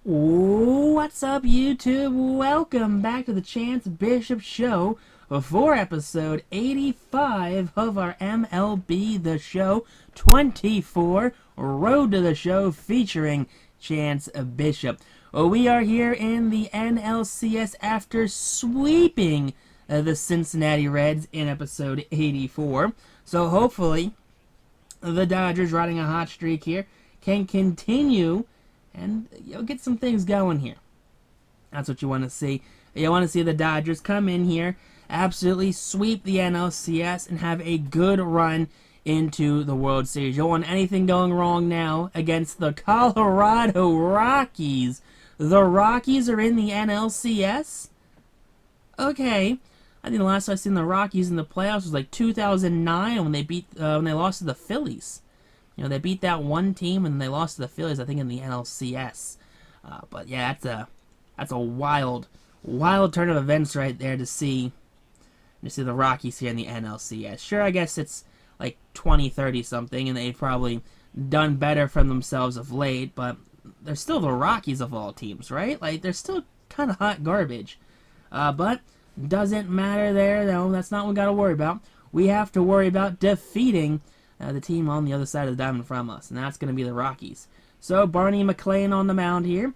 What's up, YouTube? Welcome back to the Chance Bishop Show for episode 85 of our MLB The Show 24 Road to the Show featuring Chance Bishop. We are here in the NLCS after sweeping the Cincinnati Reds in episode 84. So hopefully the Dodgers, riding a hot streak here, can continue and you'll get some things going here. That's what you want to see. You want to see the Dodgers come in here, absolutely sweep the NLCS, and have a good run into the World Series. You don't want anything going wrong now against the Colorado Rockies. The Rockies are in the NLCS? Okay. I think the last time I seen the Rockies in the playoffs was like 2009 when they lost to the Phillies. You know, they beat that one team and they lost to the Phillies, I think, in the NLCS. But yeah, that's a wild turn of events right there to see the Rockies here in the NLCS. Sure, I guess it's like 20-30 something, and they've probably done better for themselves of late, but they're still the Rockies of all teams, right? Like, they're still kind of hot garbage. But doesn't matter there, though. That's not what we got to worry about. We have to worry about defeating the team on the other side of the diamond from us, and that's going to be the Rockies. So Barney McLean on the mound here.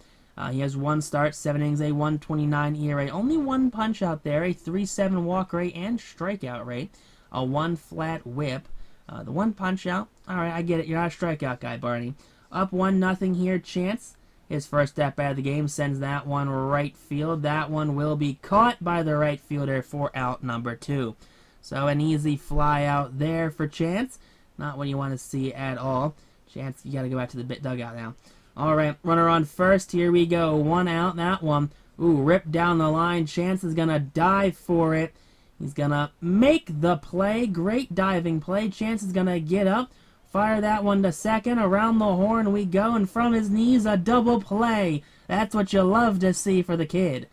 He has one start, 7 innings, a 1.29 ERA, only one punch out there, a 3.7 walk rate and strikeout rate, a 1 flat whip. The one punch out, all right, I get it. You're not a strikeout guy, Barney. Up 1-0 here, Chance. His first at bat of the game sends that one right field. That one will be caught by the right fielder for out number 2. So an easy fly out there for Chance. Not what you want to see at all. Chance, you got to go back to the dugout now. All right, runner on first. Here we go. 1 out. That one. Ooh, ripped down the line. Chance is going to dive for it. He's going to make the play. Great diving play. Chance is going to get up. Fire that one to second. Around the horn we go. And from his knees, a double play. That's what you love to see for the kid.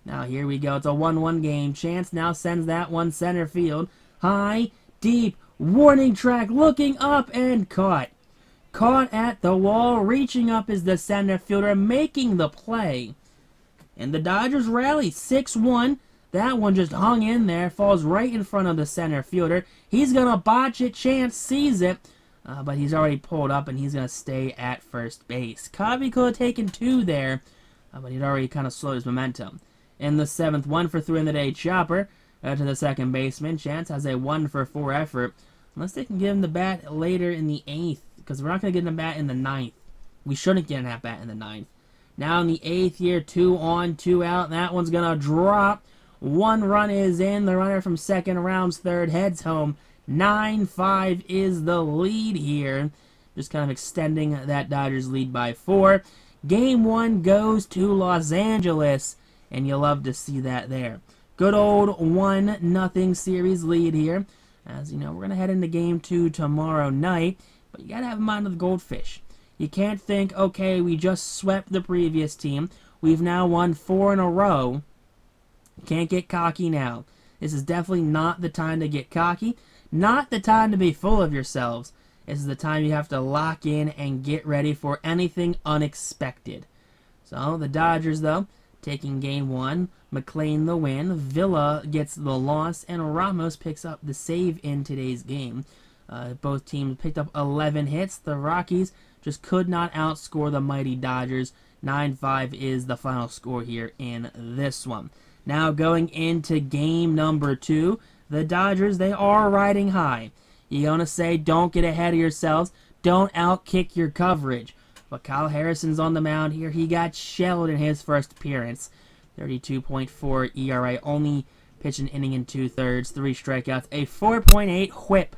Now, here we go. It's a 1-1 game. Chance now sends that one center field. High, deep. Warning track, looking up and caught. Caught at the wall, reaching up is the center fielder, making the play. And the Dodgers rally 6-1. That one just hung in there, falls right in front of the center fielder. He's going to botch it. Chance sees it, but he's already pulled up and he's going to stay at first base. Covey could have taken 2 there, but he'd already kind of slowed his momentum. In the 7th, 1 for 3 in the day, Chopper to the second baseman. Chance has a 1 for 4 effort. Unless they can give him the bat later in the 8th, because we're not going to get him the bat in the 9th. We shouldn't get him that bat in the 9th. Now in the 8th here, 2 on, 2 out. That one's going to drop. 1 run is in. The runner from second rounds third heads home. 9-5 is the lead here. Just kind of extending that Dodgers lead by 4. Game 1 goes to Los Angeles, and you'll love to see that there. Good old 1-0 series lead here. As you know, we're going to head into Game 2 tomorrow night, but you got to have in mind of the Goldfish. You can't think, okay, we just swept the previous team. We've now won 4 in a row. Can't get cocky now. This is definitely not the time to get cocky, not the time to be full of yourselves. This is the time you have to lock in and get ready for anything unexpected. So, the Dodgers, though, taking Game 1, McLean the win, Villa gets the loss, and Ramos picks up the save in today's game. Both teams picked up 11 hits. The Rockies just could not outscore the mighty Dodgers. 9-5 is the final score here in this one. Now going into game number 2, the Dodgers, they are riding high. You're going to say, don't get ahead of yourselves. Don't outkick your coverage. But Kyle Harrison's on the mound here. He got shelled in his first appearance. 32.4 ERA, only pitched an inning and 2/3, 3 strikeouts, a 4.8 whip.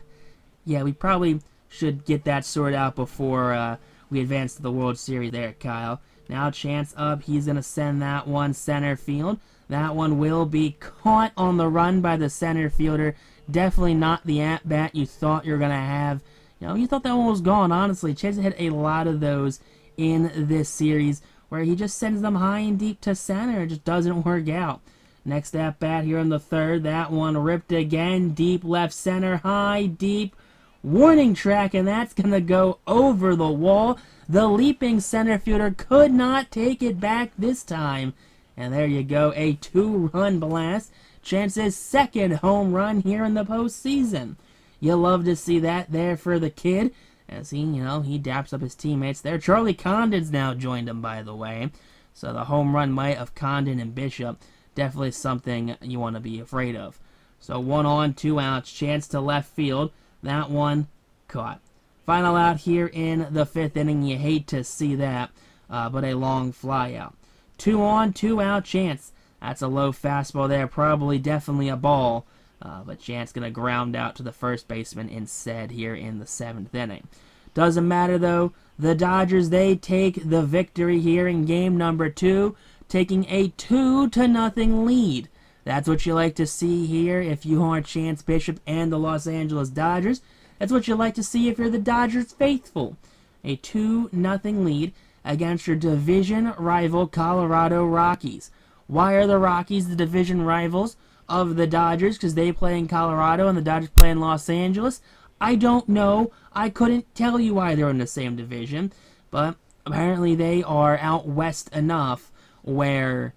Yeah, we probably should get that sorted out before we advance to the World Series there, Kyle. Now Chance up. He's going to send that one center field. That one will be caught on the run by the center fielder. Definitely not the at-bat you thought you were going to have. You know, you thought that one was gone, honestly. Chance had a lot of those in this series where he just sends them high and deep to center. It just doesn't work out. Next at bat here in the 3rd. That one ripped again. Deep left center. High, deep. Warning track, and that's going to go over the wall. The leaping center fielder could not take it back this time. And there you go, a 2-run blast. Chance's second home run here in the postseason. You love to see that there for the kid, as he daps up his teammates there. Charlie Condon's now joined him, by the way. So the home run might of Condon and Bishop, definitely something you want to be afraid of. So 1 on, 2 outs, Chance to left field. That one caught. Final out here in the 5th inning. You hate to see that, but a long fly out. 2 on, 2 out, Chance. That's a low fastball there, probably definitely a ball. But Chance going to ground out to the first baseman instead here in the 7th inning. Doesn't matter, though. The Dodgers, they take the victory here in game number 2, taking a 2-0 lead. That's what you like to see here if you are Chance Bishop and the Los Angeles Dodgers. That's what you like to see if you're the Dodgers faithful. A 2-0 lead against your division rival Colorado Rockies. Why are the Rockies the division rivals of the Dodgers? Because they play in Colorado and the Dodgers play in Los Angeles? I don't know. I couldn't tell you why they're in the same division, but apparently they are out west enough where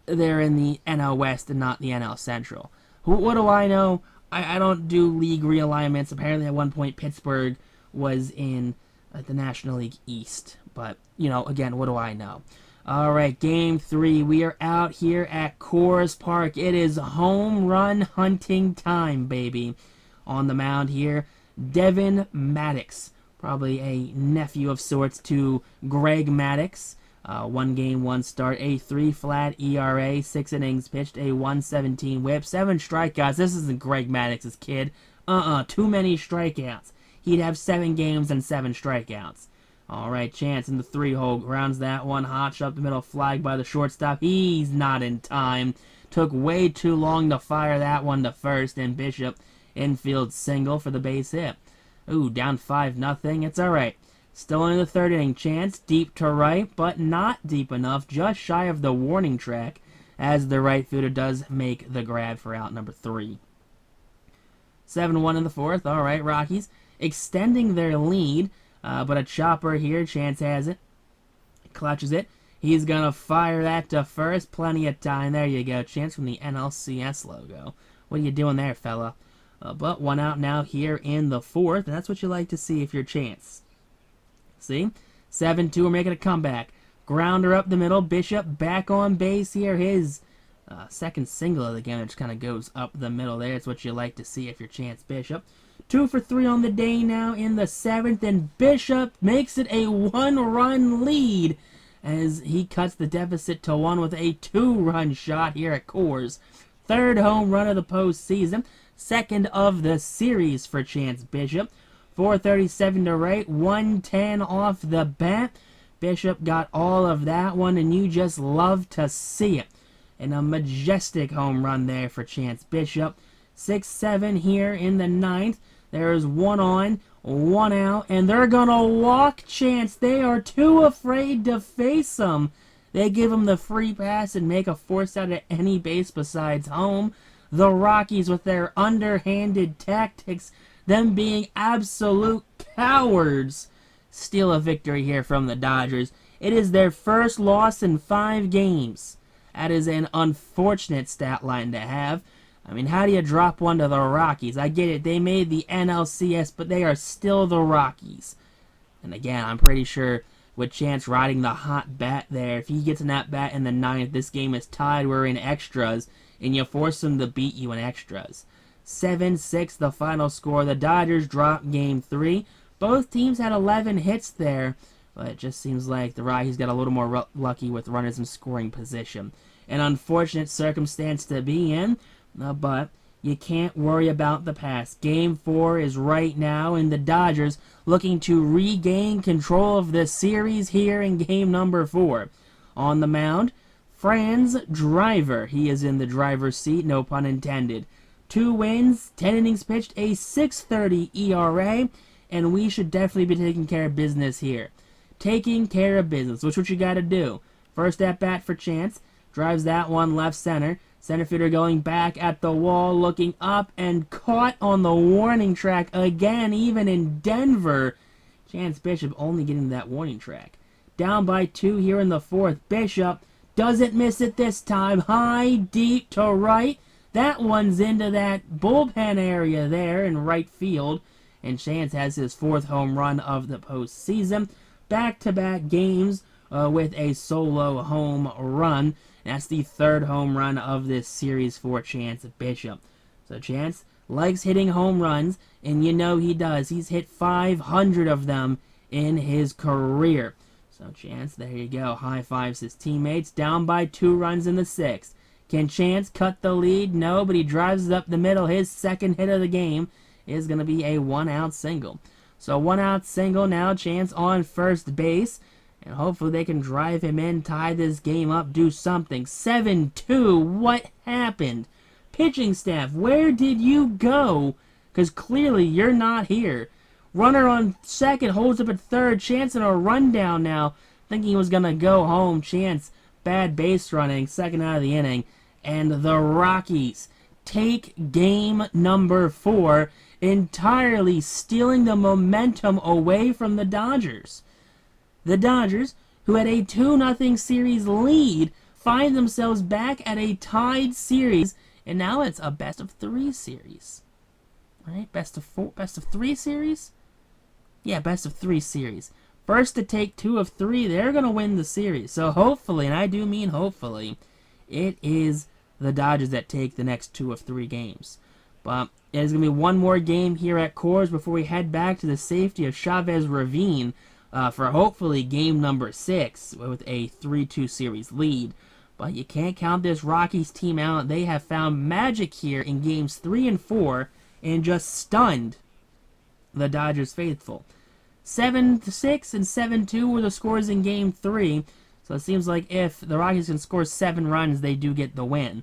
they're in the NL West and not the NL Central. What do I know? I don't do league realignments. Apparently at one point Pittsburgh was in the National League East, but, again, what do I know? All right, Game 3. We are out here at Coors Park. It is home run hunting time, baby. On the mound here, Devin Maddox, probably a nephew of sorts to Greg Maddox. 1 game, 1 start, a 3-flat ERA, 6 innings pitched, a 117 whip, 7 strikeouts. This isn't Greg Maddox's kid. Too many strikeouts. He'd have 7 games and 7 strikeouts. All right, Chance in the 3-hole, grounds that one, hot shot up the middle, flagged by the shortstop. He's not in time. Took way too long to fire that one to first, and Bishop infield single for the base hit. Ooh, down 5-0. It's all right. Still in the 3rd inning, Chance deep to right, but not deep enough, just shy of the warning track, as the right fielder does make the grab for out number 3. 7-1 in the 4th. All right, Rockies extending their lead. But a chopper here, Chance has it, clutches it. He's going to fire that to first. Plenty of time. There you go. Chance from the NLCS logo. What are you doing there, fella? But 1 out now here in the 4th, and that's what you like to see if you're Chance. See? 7-2, we're making a comeback. Grounder up the middle. Bishop back on base here. His second single of the game, which kind of goes up the middle there. It's what you like to see if you're Chance Bishop. 2 for 3 on the day now in the 7th, and Bishop makes it a 1-run lead as he cuts the deficit to 1 with a 2-run shot here at Coors. 3rd home run of the postseason, 2nd of the series for Chance Bishop. 437 to right, 110 off the bat. Bishop got all of that one, and you just love to see it. And a majestic home run there for Chance Bishop. 6-7 here in the 9th. There's 1 on, 1 out, and they're going to walk Chance. They are too afraid to face him. They give him the free pass and make a force out of any base besides home. The Rockies, with their underhanded tactics, them being absolute cowards, steal a victory here from the Dodgers. It is their first loss in 5 games. That is an unfortunate stat line to have. I mean, how do you drop one to the Rockies? I get it, they made the NLCS, but they are still the Rockies. And again, I'm pretty sure with Chance riding the hot bat there, if he gets an at-bat in the 9th, this game is tied, we're in extras, and you force them to beat you in extras. 7-6 the final score. The Dodgers drop Game 3. Both teams had 11 hits there, but it just seems like the Rockies got a little more lucky with runners in scoring position. An unfortunate circumstance to be in, but you can't worry about the past. Game 4 is right now, and the Dodgers looking to regain control of the series here in game number 4. On the mound, Franz Driver. He is in the driver's seat, no pun intended. 2 wins, 10 innings pitched, a 6.30 ERA, and we should definitely be taking care of business here. Taking care of business, which is what you got to do. First at bat for Chance, drives that one left center. Center fielder going back at the wall, looking up, and caught on the warning track again, even in Denver. Chance Bishop only getting that warning track. Down by 2 here in the 4th. Bishop doesn't miss it this time. High, deep to right. That one's into that bullpen area there in right field. And Chance has his 4th home run of the postseason. Back-to-back games with a solo home run. That's the 3rd home run of this series for Chance Bishop. So Chance likes hitting home runs, and you know he does. He's hit 500 of them in his career. So Chance, there you go, high fives his teammates. Down by 2 runs in the 6th. Can Chance cut the lead? No, but he drives it up the middle. His 2nd hit of the game is going to be a 1-out single. So 1-out single now, Chance on first base. And hopefully they can drive him in, tie this game up, do something. 7-2, what happened? Pitching staff, where did you go? Because clearly you're not here. Runner on second, holds up at third. Chance in a rundown now, thinking he was going to go home. Chance, bad base running, 2nd out of the inning. And the Rockies take game number 4, entirely stealing the momentum away from the Dodgers. The Dodgers, who had a 2-0 series lead, find themselves back at a tied series, and now it's a best-of-3 series. Right? Best of 3 series? Yeah, best-of-3 series. First to take 2 of 3, they're going to win the series. So hopefully, and I do mean hopefully, it is the Dodgers that take the next 2 of 3 games. But there's going to be one more game here at Coors before we head back to the safety of Chavez Ravine for hopefully game number 6 with a 3-2 series lead. But you can't count this Rockies team out. They have found magic here in games 3 and 4 and just stunned the Dodgers faithful. 7-6 and 7-2 were the scores in game 3. So it seems like if the Rockies can score 7 runs, they do get the win.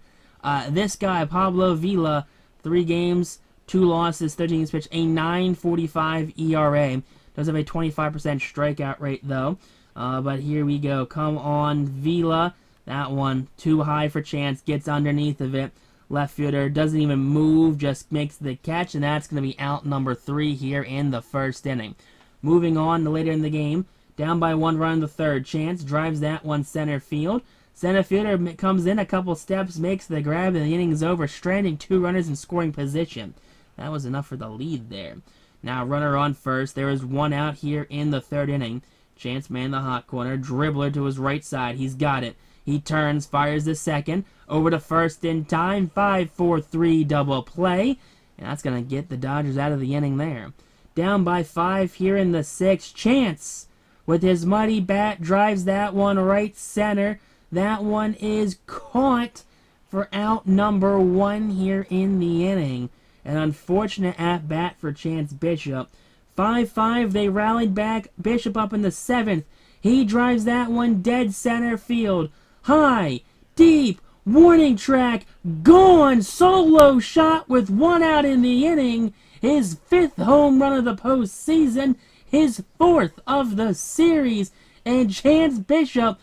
This guy, Pablo Vila, 3 games, 2 losses, 13 games pitched, a 9.45 ERA. Does have a 25% strikeout rate, though. But here we go. Come on, Vila. That one, too high for Chance. Gets underneath of it. Left fielder doesn't even move, just makes the catch, and that's going to be out number 3 here in the 1st inning. Moving on to later in the game, down by 1 run in the 3rd. Chance drives that one center field. Center fielder comes in a couple steps, makes the grab, and the inning is over, stranding 2 runners in scoring position. That was enough for the lead there. Now runner on first. There is 1 out here in the 3rd inning. Chance man the hot corner. Dribbler to his right side. He's got it. He turns, fires the second. Over to first in time. 5-4-3 double play. And that's going to get the Dodgers out of the inning there. Down by 5 here in the 6th. Chance, with his mighty bat, drives that one right center. That one is caught for out number 1 here in the inning. An unfortunate at-bat for Chance Bishop. 5-5, they rallied back. Bishop up in the 7th. He drives that one dead center field. High, deep, warning track, gone, solo shot with 1 out in the inning. His 5th home run of the postseason, his 4th of the series, and Chance Bishop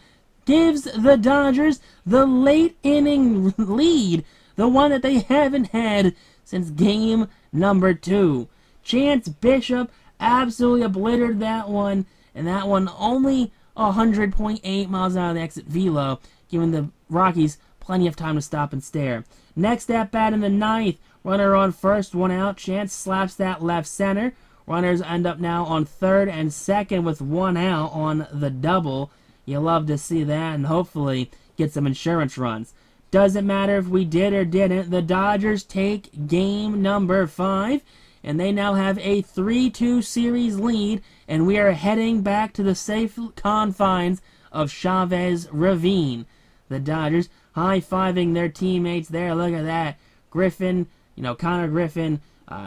gives the Dodgers the late inning lead, the one that they haven't had since game number 2. Chance Bishop absolutely obliterated that one, and that one only 100.8 miles an hour on the exit velo, giving the Rockies plenty of time to stop and stare. Next at bat in the 9th, runner on first, 1 out. Chance slaps that left center. Runners end up now on 3rd and 2nd with 1 out on the double. You love to see that, and hopefully get some insurance runs. Doesn't matter if we did or didn't. The Dodgers take game number 5. And they now have a 3-2 series lead, and we are heading back to the safe confines of Chavez Ravine. The Dodgers high-fiving their teammates there. Look at that. Griffin, Connor Griffin.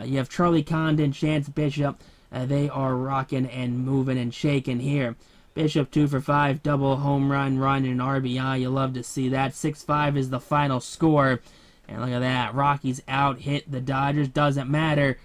You have Charlie Condon, Chance Bishop. They are rocking and moving and shaking here. Bishop 2 for 5, double home run, and RBI. You love to see that. 6-5 is the final score. And look at that. Rockies out-hit the Dodgers. Doesn't matter.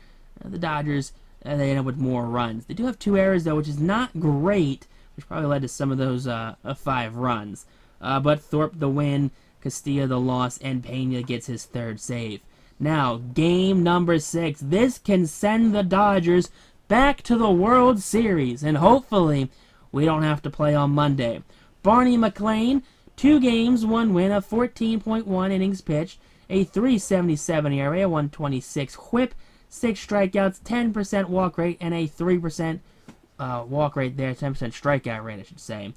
The Dodgers, they end up with more runs. They do have 2 errors, though, which is not great, which probably led to some of those 5 runs. But Thorpe the win, Castilla the loss, and Pena gets his 3rd save. Now, game number 6. This can send the Dodgers back to the World Series, and hopefully we don't have to play on Monday. Barney McLean, 2 games, 1 win, a 14.1 innings pitched, a 3.77 ERA, a 1.26 whip, 6 strikeouts, 10% walk rate, and a 3% walk rate there, 10% strikeout rate, I should say.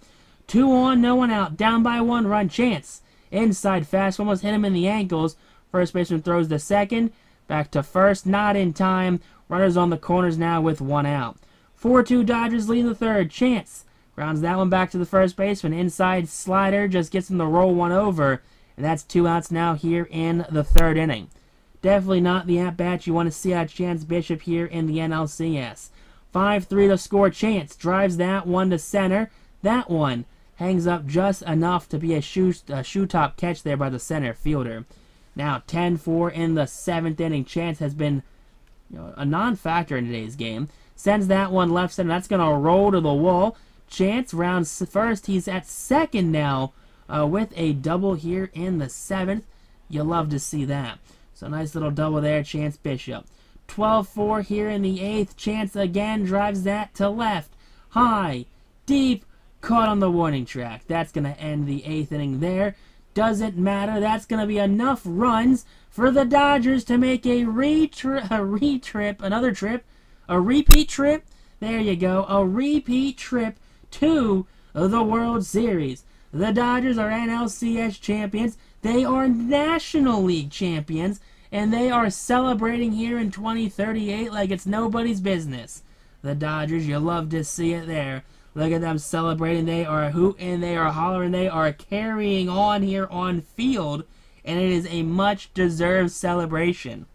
2 on, no one out, down by 1 run, Chance. Inside fastball, almost hit him in the ankles. First baseman throws to second, back to first, not in time. Runners on the corners now with 1 out. 4-2 Dodgers lead the third. Chance grounds that one back to the first baseman. Inside slider just gets him to roll 1 over. And that's 2 outs now here in the 3rd inning. Definitely not the at-bat you want to see out of Chance Bishop here in the NLCS. 5-3 to score. Chance drives that one to center. That one hangs up just enough to be a shoe-top catch there by the center fielder. Now 10-4 in the 7th inning. Chance has been a non-factor in today's game. Sends that one left center. That's going to roll to the wall. Chance rounds first. He's at second now with a double here in the 7th. You love to see that. So nice little double there, Chance Bishop. 12-4 here in the 8th. Chance again drives that to left. High, deep, caught on the warning track. That's going to end the 8th inning there. Doesn't matter. That's going to be enough runs for the Dodgers to make a repeat trip. There you go. A repeat trip to the World Series. The Dodgers are NLCS champions. They are National League champions. And they are celebrating here in 2038 like it's nobody's business. The Dodgers, you love to see it there. Look at them celebrating. They are hooting, they are hollering, they are carrying on here on field. And it is a much-deserved celebration.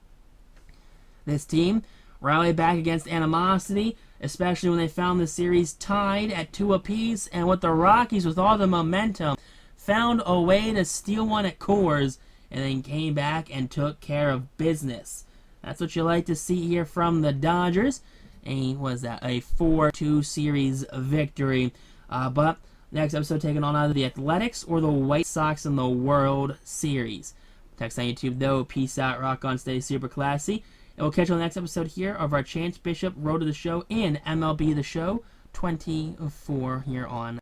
This team rallied back against animosity, especially when they found the series tied at 2 apiece. And with the Rockies, with all the momentum, found a way to steal one at Coors, and then came back and took care of business. That's what you like to see here from the Dodgers. And was that a 4-2 series victory? But next episode taking on either the Athletics or the White Sox in the World Series. Text on YouTube though. Peace out, rock on, stay super classy. And we'll catch you on the next episode here of our Chance Bishop Road to the Show in MLB The Show 24 here on